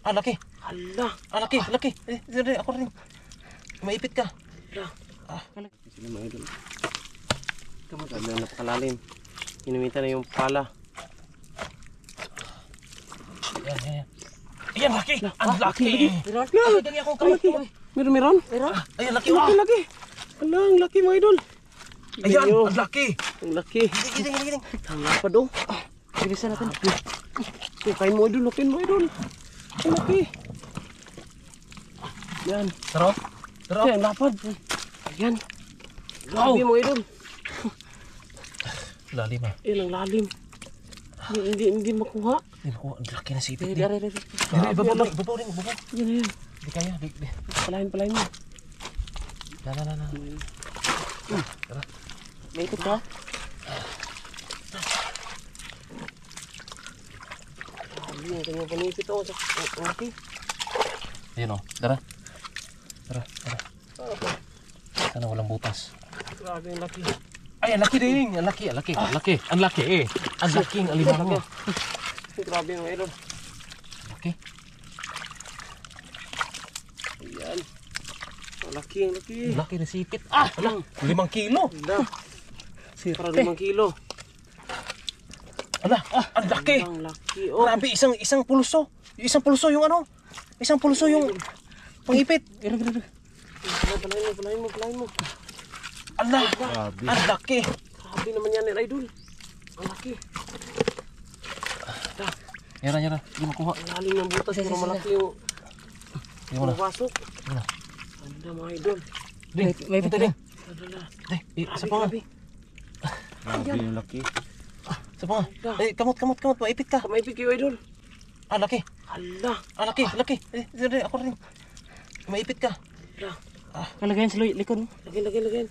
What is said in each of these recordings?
Ah, laki. Hala. Ah, laki. Ako rin. Maipit ka. Hala. Sige mga idol. Kamot. Sabi na napakalalim. Inumitan na yung pala. Yan. Ayan, laki. Ang laki. Meron? Dali ako kamay. Meron? Ayan, laki. Laki. Hala, ang laki mga idol. Ayan, ang laki. Ang laki. Giting. Ang lapad oh. Bilisan natin. Kain mo idol, laki mo idol. Ang laki. Yan. Sarap. Ang lapad. Ayan. Wow. Sabi mo idol. Lalim ah. Ang lalim. Hindi makuha. Hindi makuha. Ang laki na sipit. Dari. Ibabaw rin. Yan. Hindi kaya. Palahin mo. Na. Tara. May ito ka? Ang kanyang panipit o. Ang laki. Ayun o. Tara. Sana walang butas. Grabe ang laki. Ay, ang laki din. Ang laki. Ang laki eh. Ang laking alimango. Grabe ang idol. Laki. Ayan. Ang laki. Ang laki na sipit. Ala, 5 kilo. Para 5 kilo. Ala, ang laki. Ang laki. Oh. Grabe, isang pulso. Isang pulso yung ano? Isang pulso yung pangipit. Palahin mo. Ala, ang laki. Grabe naman yan idol. Ang laki. Yara. Hindi makuha. Ang lalim ng butas. Pero malaki yung pumapasok. Ganda mga idol. May pita din. Adala. Isa pa nga. Grabe yung laki. Isa pa nga. Kamot. Maipit ka. Maipit kayo idol. Ah, laki. Hala. Ah, laki. Ako rin. Maipit ka. Hala. Kalagayan sa likod mo. Lagyan.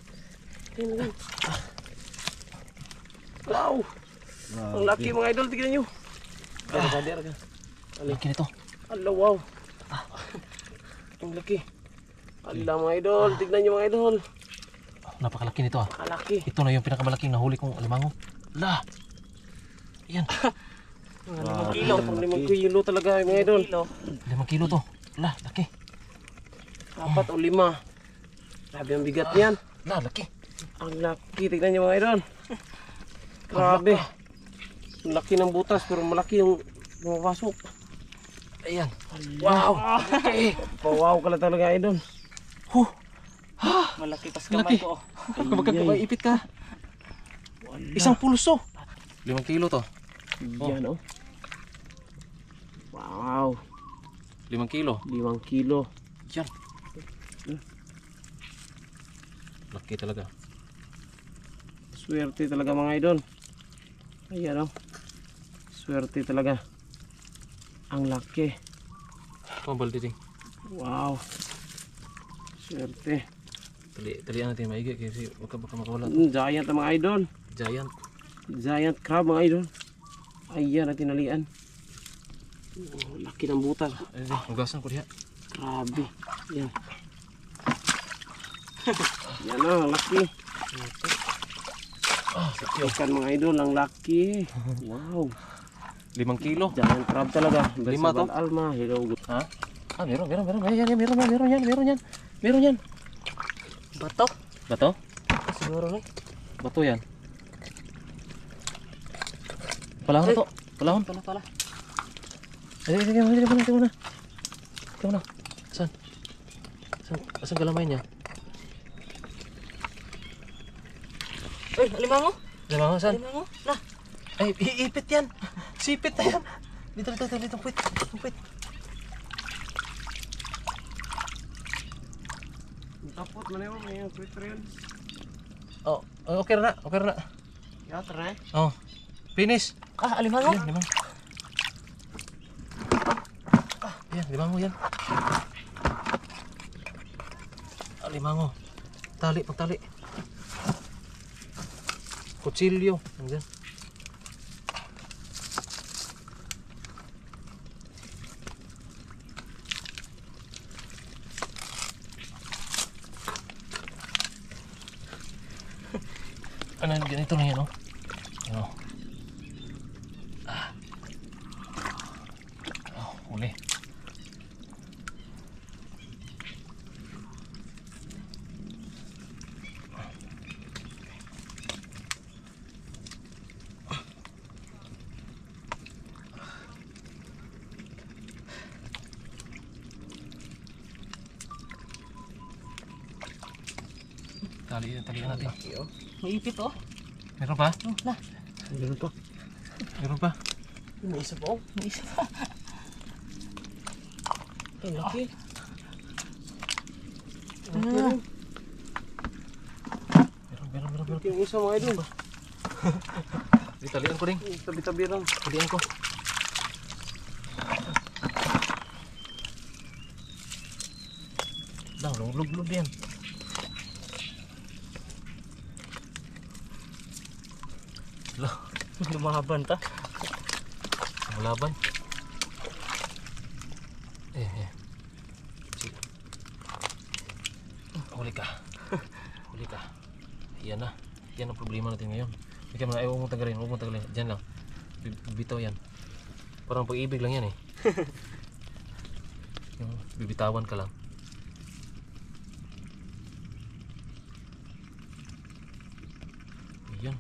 Wow. Ang laki mga idol. Tignan nyo. Arga. Laki nito. Hala, wow. Ang laki. Hala mga idol. Tignan nyo mga idol. Napakalaki nito ah. Kalaki. Ito na yung pinakamalaking nahuli kong alimango. La. Yan. 5 kilo. 5 kilo talaga mga idol. 5 kilo to. La, laki. 4 o 5. Grabe ang bigat niyan. La, laki. Ang laki. Tignan nyo mga idol. Grabe. Ang laki ng butas pero malaki yung pumapasok. Ayan. Wow. Wow ka lang talaga idol. Malaki pas kamay ko. Magkagabay ipit ka. Isang pulso. 5 kilo to. Yan oh. Wow. 5 kilo. 5 kilo. Yan. Laki talaga. Swerte talaga mga idol. Ayan oh. Swerte talaga. Ang laki. Pambaldi din. Wow. Swerte. Talian natin maigi kasi baka makawala. Giant ang mga idol. Giant crab mga idol. Ayan ang tinalian. Oh, laki ng butas. Hugasan ko diha. Grabe. Yan. Yan o, laki. Ikan mga idol, ang laki. Wow. 5 kilo. Giant crab talaga. 5 to? Alma. Hello. Ha? Ah, meron. Meron yan. Bato? Bato? Siguro na. Bato yan. Palahon na to. Palahon. Pala. Sige muna. Saan galamay niya? Alimango? Galamay saan? Alimango? Lah. Ay, iipit yan. Sipit na yan. Dito. Puwit. Tapot mo na yun. May sweet rin. Oh, okay na. Yata na eh. Oh. Finish. Alimango? Yan, limang. Yan, limango yan. Limango. Pagtali. Kutsilyo. Nandiyan. Ano, ganito na yan, oh. Ano? Huli. Talian natin. May ipit oh. Meron pa? Oh, na. Meron pa. Meron pa? May isa pa oh. May isa pa. Ay, laki. Meron. Yung isa mga idol. Talian ko rin. Tabi-tabi lang. Talian ko. Lang, lulog yan. Lah, Lumaban ta. ang laban. Sige. Huli ka. Huli ka. Yan na. Yan ang problema natin ngayon. Ikaw mo, huwag mong tagalin. Diyan lang. Bibitaw yan. Parang pag-ibig lang yan eh. Yung bibitawan ka lang. Yan.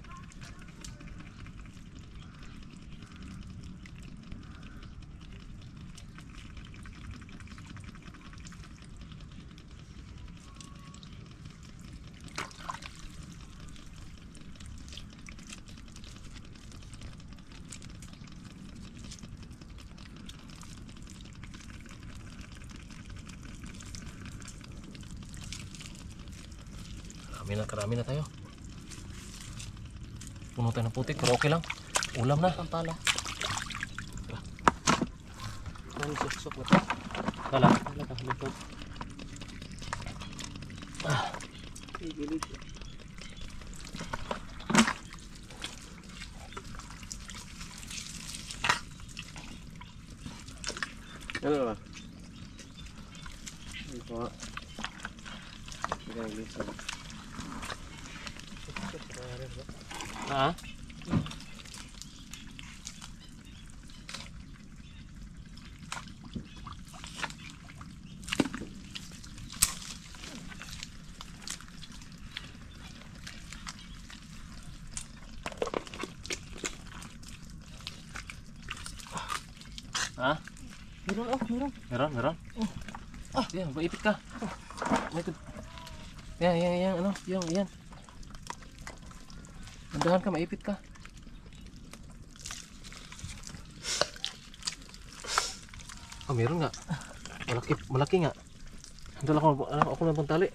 Karami na tayo. Puno tayo ng putik, pero okay lang. Ulam na. Pampala. Ang suksok na ito. Kala. Wala ka halipad. Gilid. Ano ba? Ano ba? Hindi ka Ha? Ha? Meron oh, meron. Meron? Yan, maipit ka. Maipit. Yan, ano, yan. Mandahan ka, maipit ka. Oh, meron nga. Malaki nga. Dala ako ng pantali.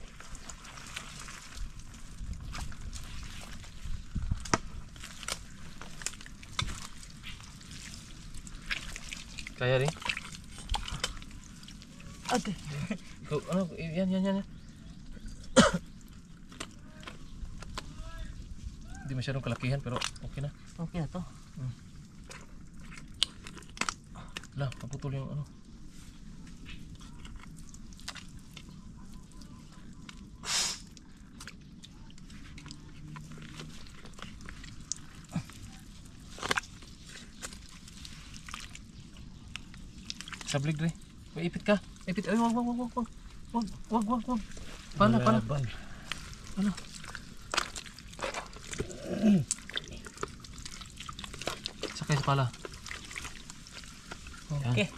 Kaya rin. Ate. Ano, yan. Hindi masyadong kalakihan pero okay na. Okay na to. Lah, kaputol yung ano. Sablig re. Maipit ka. Ipit. Ay, wag. Pala. Ano? Sakay sa pala. Okay.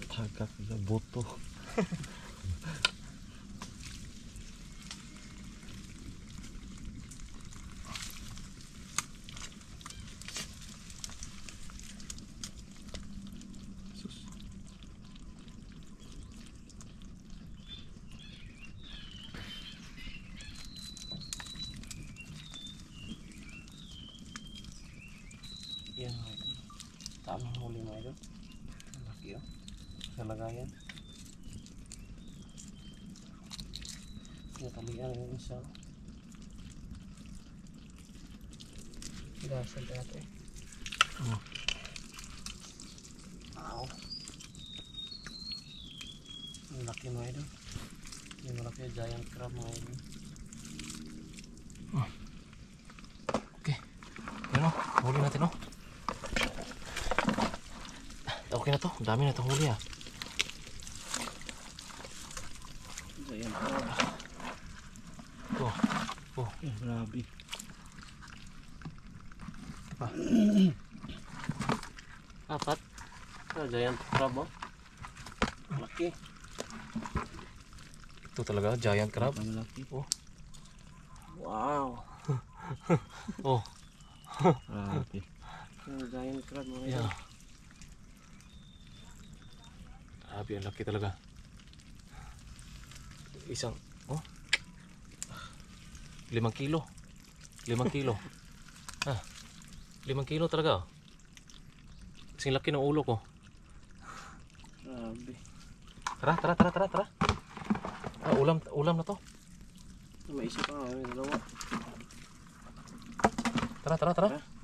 Tagak na boto. Yan mga ito. Tamang huli mga ito. Laki oh. Sa lagayan. Natalian yung isa. Gasal dati. Ow. Ang laki mga ito. Yung malaki giant crab mga ito. Okay. Yan o. Huli natin o. Okay na to. Dami na itong huli ah. Giant Oh. grabe. Apat. Giant crab oh. Laki. Ito talaga, giant crab. Malaki. Oh. Wow. Oh, Grabe. Yung giant crab mga idol. yeah. Grabe, ang laki talaga. Isang, oh. 5 kilo. 5 kilo. Ah, 5 kilo talaga. Kasing laki ng ulo ko. Grabe. Tara. Ah, ulam na to. May isa pa nga, may dalawa. Tara.